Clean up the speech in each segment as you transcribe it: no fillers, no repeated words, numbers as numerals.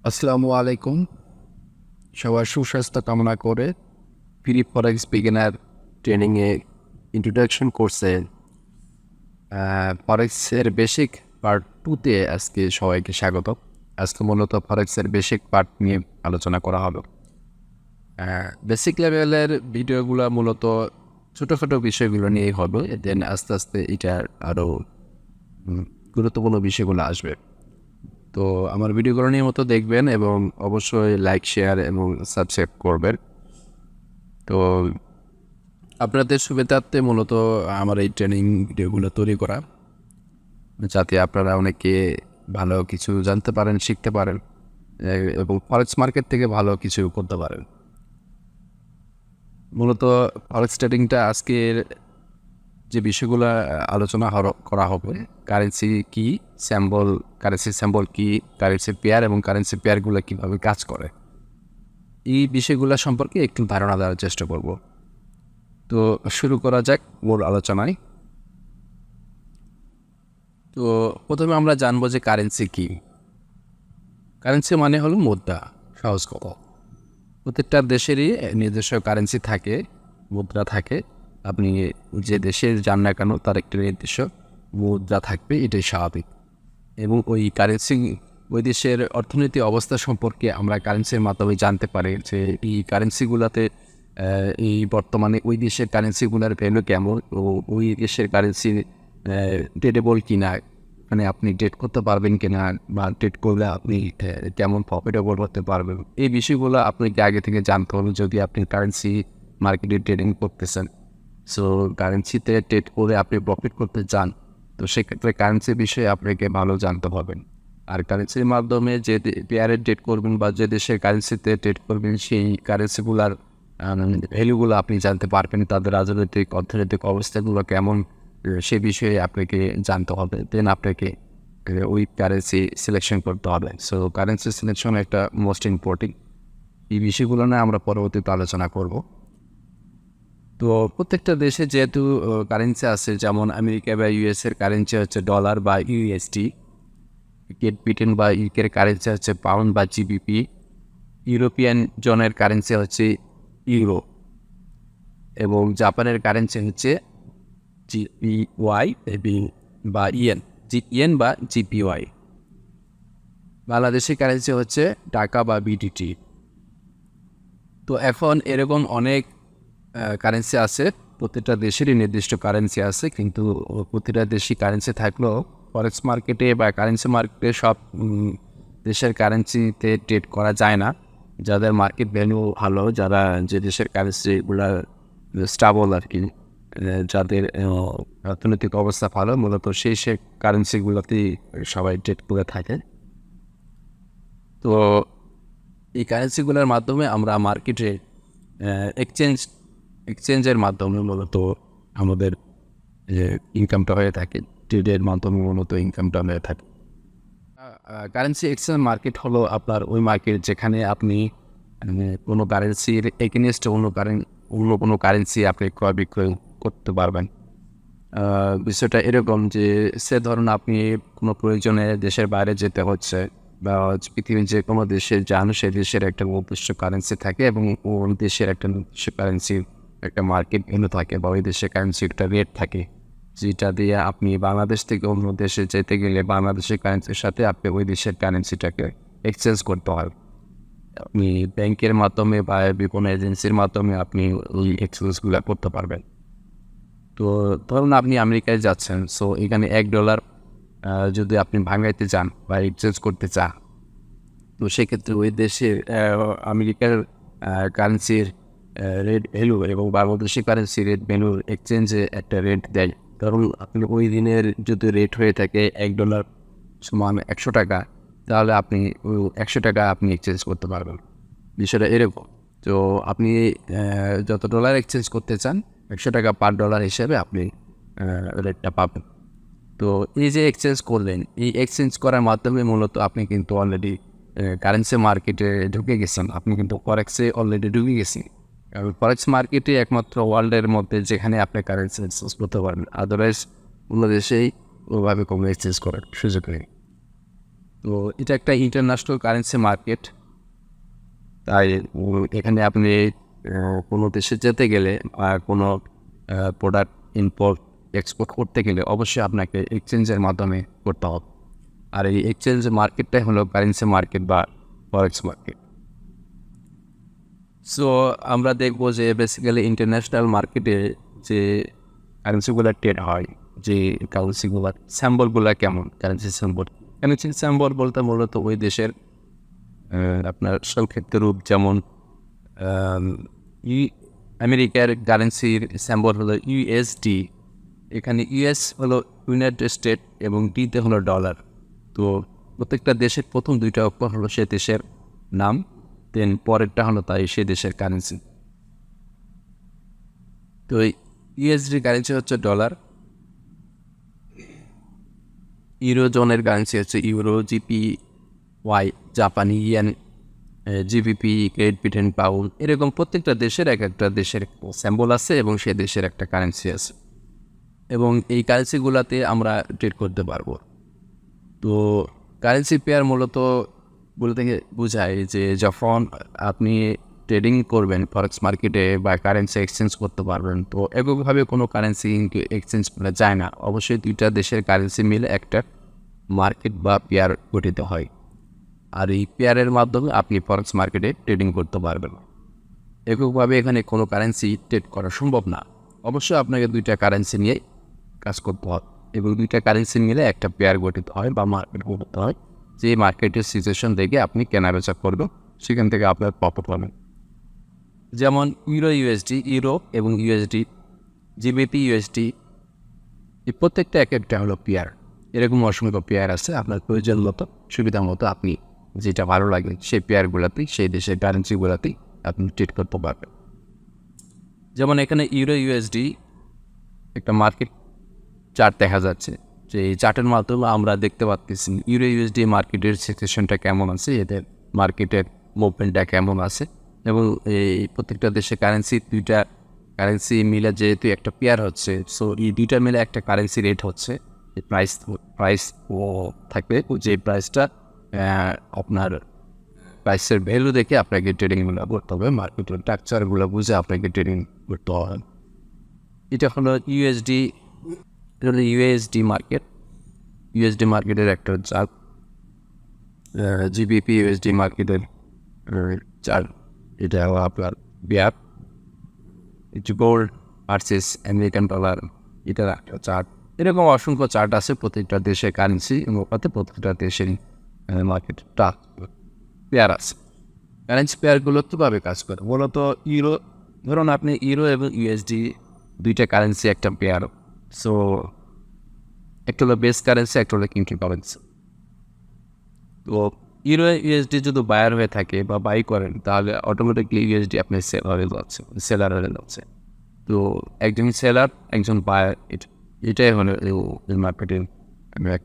আসসালামু আলাইকুম। সবার সুস্বাস্থ্য কামনা করে ফ্রি ফরেক্স বিগিনার ট্রেনিংয়ে ইন্ট্রোডাকশন কোর্সে ফরেক্সের বেসিক পার্ট 2তে আজকে সবাইকে স্বাগত। আজকে মূলত ফরেক্সের বেসিক পার্ট নিয়ে আলোচনা করা হবে। বেসিক লেভেলের ভিডিওগুলো মূলত ছোটো বিষয়গুলো নিয়েই হবে, দেন আস্তে আস্তে এটার আরও গুরুত্বপূর্ণ বিষয়গুলো আসবে। তো আমার ভিডিওগুলো নিয়মিত দেখবেন এবং অবশ্যই লাইক, শেয়ার এবং সাবস্ক্রাইব করবেন। তো আপনাদের সুবিধার্থে মূলত আমার এই ট্রেনিং ভিডিওগুলো তৈরি করা, যাতে আপনারা অনেকে ভালো কিছু জানতে পারেন, শিখতে পারেন এবং ফরেক্স মার্কেট থেকে ভালো কিছু করতে পারেন। মূলত ফরেক্স ট্রেডিংটা আজকের যে বিষয়গুলো আলোচনা করা হবে, কারেন্সি কি, কারেন্সি স্যাম্বল কি, কারেন্সি পেয়ার এবং কারেন্সি পেয়ারগুলো কীভাবে কাজ করে, এই বিষয়গুলো সম্পর্কে একটু ধারণা দেওয়ার চেষ্টা করব। তো শুরু করা যাক মূল আলোচনায়। তো প্রথমে আমরা জানবো যে কারেন্সি কি। কারেন্সি মানে হলো মুদ্রা, সহজ কথা। প্রত্যেকটা দেশেরই নিজস্ব কারেন্সি থাকে, মুদ্রা থাকে। আপনি যে দেশে যান না কেন তার একটি নির্দিষ্ট মুদ্রা থাকবে, এটাই স্বাভাবিক। এবং ওই কারেন্সি, ওই দেশের অর্থনৈতিক অবস্থা সম্পর্কে আমরা কারেন্সির মাধ্যমে জানতে পারি যে এই কারেন্সিগুলোতে এই বর্তমানে ওই দেশের কারেন্সিগুলোর ভ্যালু কেমন, ও ওই দেশের কারেন্সি ট্রেডেবল কিনা, মানে আপনি ট্রেড করতে পারবেন কিনা, বা ট্রেড করলে আপনি কেমন প্রফিটেবল হতে পারবেন। এই বিষয়গুলো আপনাকে আগে থেকে জানতে হবে যদি আপনি কারেন্সি মার্কেটে ট্রেডিং করতেছেন। সো কারেন্সিতে ট্রেড করে আপনি প্রফিট করতে চান, তো সেক্ষেত্রে কারেন্সির বিষয়ে আপনাকে ভালো জানতে হবে। আর কারেন্সির মাধ্যমে যে পেয়ারে ট্রেড করবেন বা যে দেশের কারেন্সিতে ট্রেড করবেন, সেই কারেন্সিগুলার ভ্যালুগুলো আপনি জানতে পারবেন, তাদের রাজনৈতিক অর্থনৈতিক অবস্থাগুলো কেমন, সে বিষয়ে আপনাকে জানতে হবে। দেন আপনাকে ওই কারেন্সি সিলেকশন করতে হবে। সো কারেন্সি সিলেকশন একটা মোস্ট ইম্পর্টেন্ট। এই বিষয়গুলো নিয়ে আমরা পরবর্তীতে আলোচনা করব। তো প্রত্যেকটা দেশে যেহেতু কারেন্সি আছে, যেমন আমেরিকা বা ইউএসের কারেন্সি হচ্ছে ডলার বা ইউএসডি, গ্রেট ব্রিটেন বা ইউকের কারেন্সি হচ্ছে পাউন্ড বা জিবিপি, ইউরোপিয়ান জোনের কারেন্সি হচ্ছে ইউরো, এবং জাপানের কারেন্সি হচ্ছে জিপিওয়াই বা ইয়েন বা জিপিওয়াই। বাংলাদেশের কারেন্সি হচ্ছে টাকা বা বিডিটি। তো এখন এরকম অনেক কারেন্সি আছে, প্রতিটা দেশেরই নির্দিষ্ট কারেন্সি আছে, কিন্তু প্রতিটা দেশই কারেন্সি থাকলেও ফরেক্স মার্কেটে বা কারেন্সি মার্কেটে সব দেশের কারেন্সিতে ট্রেড করা যায় না। যাদের মার্কেট ভ্যালু ভালো, যারা যে দেশের কারেন্সিগুলো স্টাবল আর কি, যাদের অর্থনৈতিক অবস্থা ভালো, মূলত সেই কারেন্সিগুলোতেই সবাই ট্রেড করে থাকে। তো এই কারেন্সিগুলোর মাধ্যমে আমরা মার্কেটে এক্সচেঞ্জের মাধ্যমে মূলত আমাদের ইনকামটা হয়ে থাকে, ট্রেডের মাধ্যমে মূলত ইনকামটা হয়ে থাকে। কারেন্সি এক্সচেঞ্জ মার্কেট হলো আপনার ওই মার্কেট যেখানে আপনি কোনো কারেন্সির এগেনস্টে অন্য কোনো কারেন্সি আপনি ক্রয় বিক্রয় করতে পারবেন। বিষয়টা এরকম যে, ধরুন আপনি কোনো প্রয়োজনে দেশের বাইরে যেতে হচ্ছে, বা পৃথিবীর যে কোনো দেশে যান, সে দেশের একটা নির্দিষ্ট কারেন্সি থাকে এবং ওই দেশের একটা নির্দিষ্ট কারেন্সির একটা মার্কেট ভ্যালু থাকে, বা ওই দেশের কারেন্সির একটা রেট থাকে, যেটা দিয়ে আপনি বাংলাদেশ থেকে অন্য দেশে যেতে গেলে বাংলাদেশের কারেন্সির সাথে আপনি ওই দেশের কারেন্সিটাকে এক্সচেঞ্জ করতে হয়। আপনি ব্যাংকের মাধ্যমে বা বিভিন্ন এজেন্সির মাধ্যমে আপনি ওই এক্সচেঞ্জগুলো করতে পারবেন। তো ধরুন আপনি আমেরিকায় যাচ্ছেন, সো এখানে $1 যদি আপনি ভাঙাইতে চান বা এক্সচেঞ্জ করতে চান, তো সেক্ষেত্রে ওই দেশের আমেরিকার কারেন্সির রেট ভ্যালু এবং বাংলাদেশি কারেন্সি রেট ভ্যালুর এক্সচেঞ্জে একটা রেট দেয়। ধরুন আপনি ওই দিনের যদি রেট হয়ে থাকে $1 সমান 100 টাকা, তাহলে আপনি ওই 100 টাকা আপনি এক্সচেঞ্জ করতে পারবেন। বিষয়টা এরকম। তো আপনি যত ডলার এক্সচেঞ্জ করতে চান, 100 টাকা পার ডলার হিসেবে আপনি রেটটা পাবেন। তো এই যে এক্সচেঞ্জ করলেন, এই এক্সচেঞ্জ করার মাধ্যমে মূলত আপনি কিন্তু অলরেডি কারেন্সি মার্কেটে ঢুকে গেছেন, আপনি কিন্তু ফরেক্সে অলরেডি ঢুকে গেছেন। কারণ ফরেক্স মার্কেটে একমাত্র ওয়ার্ল্ডের মধ্যে যেখানে আপনি কারেন্সি এক্সচেঞ্জ করতে পারবেন, আদারওয়াইজ অন্য দেশেই ওভাবে কোনো এক্সচেঞ্জ করার সুযোগ নেই। তো এটা একটা ইন্টারন্যাশনাল কারেন্সি মার্কেট। তাই এখানে আপনি কোনো দেশে যেতে গেলে বা কোনো প্রোডাক্ট ইম্পোর্ট এক্সপোর্ট করতে গেলে অবশ্যই আপনাকে এক্সচেঞ্জের মাধ্যমে করতে হবে। আর এই এক্সচেঞ্জ মার্কেটটাই হলো কারেন্সি মার্কেট বা ফরেক্স মার্কেট। সো আমরা দেখবো যে বেসিক্যালি ইন্টারন্যাশনাল মার্কেটে যে কারেন্সিগুলো ট্রেড হয়, যে কারেন্সিগুলো স্যাম্বলগুলো কেমন, কারেন্সি স্যাম্বল বলতে মূলত ওই দেশের আপনার সংক্ষিপ্ত রূপ, যেমন আমেরিকার কারেন্সির স্যাম্বল হলো ইউএসডি। এখানে ইউএস হলো ইউনাইটেড স্টেট এবং ডিতে হলো ডলার। তো প্রত্যেকটা দেশের প্রথম দুইটা অক্ষর হলো সে দেশের নাম, দেন পরেরটা হলো তাই সে দেশের কারেন্সি। তো ইউএসডি কারেন্সি হচ্ছে ডলার, ইউরোজোনের কারেন্সি হচ্ছে ইউরো, জিপি ওয়াই জাপানি yen, GBP great Britain pound. এরকম প্রত্যেকটা দেশের এক একটা দেশের স্যাম্বল আছে এবং সে দেশের একটা কারেন্সি আছে, এবং এই কারেন্সিগুলোতে আমরা ট্রেড করতে পারবো। তো কারেন্সি পেয়ার মূলত বলতে বোঝায় যে যখন আপনি ট্রেডিং করবেন ফরেক্স মার্কেটে বা কারেন্সি এক্সচেঞ্জ করতে পারবেন, তো এককভাবে কোনো কারেন্সি কিন্তু এক্সচেঞ্জ করা যায় না। অবশ্যই দুইটা দেশের কারেন্সি মিলে একটা মার্কেট বা পেয়ার গঠিত হয়, আর এই পেয়ারের মাধ্যমে আপনি ফরেক্স মার্কেটে ট্রেডিং করতে পারবেন। এককভাবে এখানে কোনো কারেন্সি ট্রেড করা সম্ভব না। অবশ্যই আপনাকে দুইটা কারেন্সি নিয়ে কাজ করতে হয় এবং দুইটা কারেন্সি মিলে একটা পেয়ার গঠিত হয় বা মার্কেট গঠিত হয়, যে মার্কেটের সিচুয়েশন দেখে আপনি কেনাবেচা করবেন, সেখান থেকে আপনার প্রফিট পাবেন। যেমন ইউরো ইউএসডি, ইউরো এবং ইউএসডি, জিবিপি ইউএসডি, এই প্রত্যেকটা এক একটা হলো পেয়ার। এরকম অসংখ্য পেয়ার আছে, আপনার প্রয়োজন মতো সুবিধা মতো আপনি যেটা ভালো লাগে সেই পেয়ারগুলোতেই, সেই দেশের কারেন্সিগুলোতেই আপনি ট্রেড করতে পারবেন। যেমন এখানে ইউরো ইউএসডি একটা মার্কেট চার্ট দেখা যাচ্ছে, যে এই চার্টের মাধ্যমে আমরা দেখতে পাচ্ছি ইউরো ইউএসডি মার্কেটের সিচুয়েশনটা কেমন আছে, এদের মার্কেটের মুভমেন্টটা কেমন আছে, এবং এই প্রত্যেকটা দেশের দুইটা কারেন্সি মিলে যেহেতু একটা পেয়ার হচ্ছে, সো এই দুইটা মিলে একটা কারেন্সি রেট হচ্ছে, প্রাইস ও থাকবে, যে প্রাইসটা আপনার প্রাইসের ভ্যালু দেখে আপনাকে ট্রেডিংগুলো করতে হবে, মার্কেটের স্ট্রাকচারগুলো বুঝে আপনাকে ট্রেডিং করতে হবে। এটা হলো ইউএসডি, এটা হলো ইউএসডি মার্কেট, ইউএসডি মার্কেটের একটা চার্ট। জিবিপি ইউএসডি মার্কেটের চার্ট, এটা হলো আপনার বিয়ার। গোল্ড ভার্সেস আমেরিকান ডলার, এটার একটা চার্ট। এরকম অসংখ্য চার্ট আছে প্রত্যেকটা দেশের কারেন্সি অনুপাতে, প্রত্যেকটা দেশের মার্কেটটা পেয়ার আছে। কারেন্সি পেয়ারগুলো কীভাবে কাজ করে মূলত? ইউরো, ধরুন আপনি ইউরো এবং ইউএসডি দুইটা কারেন্সি একটা পেয়ার। সো একটা হলো বেস কারেন্সি, একটা হলো কিংকিং কারেন্সি। তো ইউরো ইউএসডি যদি বায়ার হয়ে থাকে বা বাই করেন, তাহলে অটোমেটিকলি ইউএসডি আপনার সেলার হয়ে যাচ্ছে। তো একজন সেলার, একজন বায়ার, এটাই হলো মার্কেটের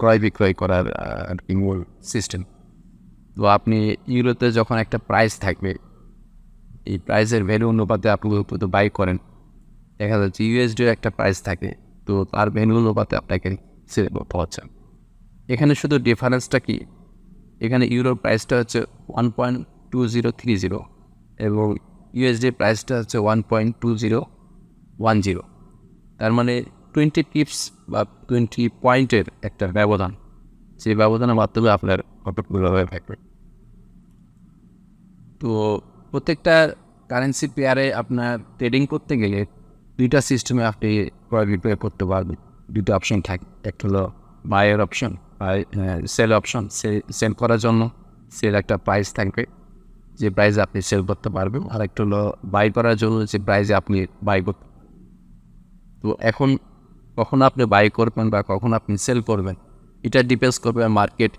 ক্রয় বিক্রয় করার মূল সিস্টেম। তো আপনি ইউরোতে যখন একটা প্রাইস থাকবে, এই প্রাইসের ভ্যালু অনুপাতে আপনি তো বাই করেন, দেখা যাচ্ছে ইউএসডির একটা প্রাইস থাকে, তো তার ভ্যালু অনুপাতে আপনাকে সেল করতে হচ্ছে। এখানে শুধু ডিফারেন্সটা কি, এখানে ইউরোর প্রাইসটা হচ্ছে 1.2030 এবং ইউএসডি প্রাইসটা হচ্ছে 1.2010। তার মানে 20 পিপস বা 20 পয়েন্টের একটা ব্যবধান, সেই ব্যবধানের মাধ্যমে আপনার প্রফিটগুলো হয়ে থাকবে। তো প্রত্যেকটা কারেন্সি পেয়ারে আপনার ট্রেডিং করতে গেলে দুইটা সিস্টেমে আপনি ক্রয় বিক্রয় করতে পারবেন। দুটো অপশন থাকে, একটা হলো বায়ের অপশন, সেল অপশন। সেল করার জন্য সেল একটা প্রাইস থাকবে, যে প্রাইসে আপনি সেল করতে পারবেন, আর একটা হলো বাই করার জন্য যে প্রাইসে আপনি বাই করতে। তো এখন কখন আপনি বাই করবেন বা কখন আপনি সেল করবেন, এটা ডিপেন্ডস করবে মার্কেট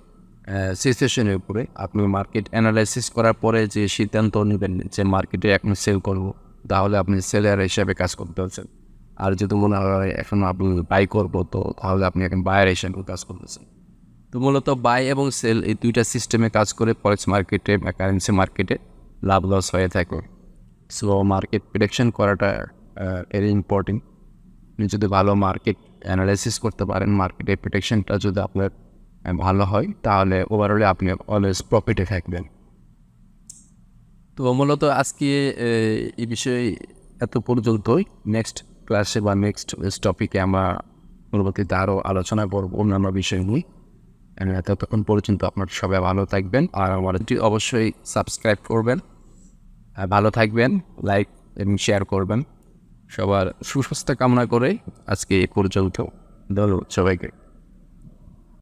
সিচুয়েশনের উপরে। আপনি মার্কেট অ্যানালাইসিস করার পরে যে সিদ্ধান্ত নেবেন যে মার্কেটে এখন সেল করব, তাহলে আপনি সেলার হিসাবে কাজ করতে হচ্ছেন। আর যদি মনে হয় এখন আপনি বাই করবো, তো তাহলে আপনি এখন বায়ার হিসাবে কাজ করতেছেন। তো মূলত বাই এবং সেল এই দুইটা সিস্টেমে কাজ করে ফরেক্স মার্কেটে বা কারেন্সি মার্কেটে লাভ লস হয়ে থাকে। সো মার্কেট প্রেডিকশন করাটা ভেরি ইম্পর্টেন্ট। আপনি যদি ভালো মার্কেট অ্যানালাইসিস করতে পারেন, মার্কেটের প্রেডিকশনটা যদি আপনার ভালো হয়, তাহলে ওভারঅলে আপনি অলওয়েজ প্রফিটে থাকবেন। তো মূলত আজকে এই বিষয়ে এত পর্যন্তই। নেক্সট ক্লাসে বা নেক্সট টপিকে আমরা পরবর্তীতে আরও আলোচনা করব অন্যান্য বিষয় নিয়ে। ততক্ষণ পর্যন্ত আপনার সবাই ভালো থাকবেন, আর আমার অবশ্যই সাবস্ক্রাইব করবেন। ভালো থাকবেন, লাইক এবং শেয়ার করবেন। সবার সুস্বাস্থ্য কামনা করে আজকে এ পর্যন্ত। ধন্যবাদ সবাইকে।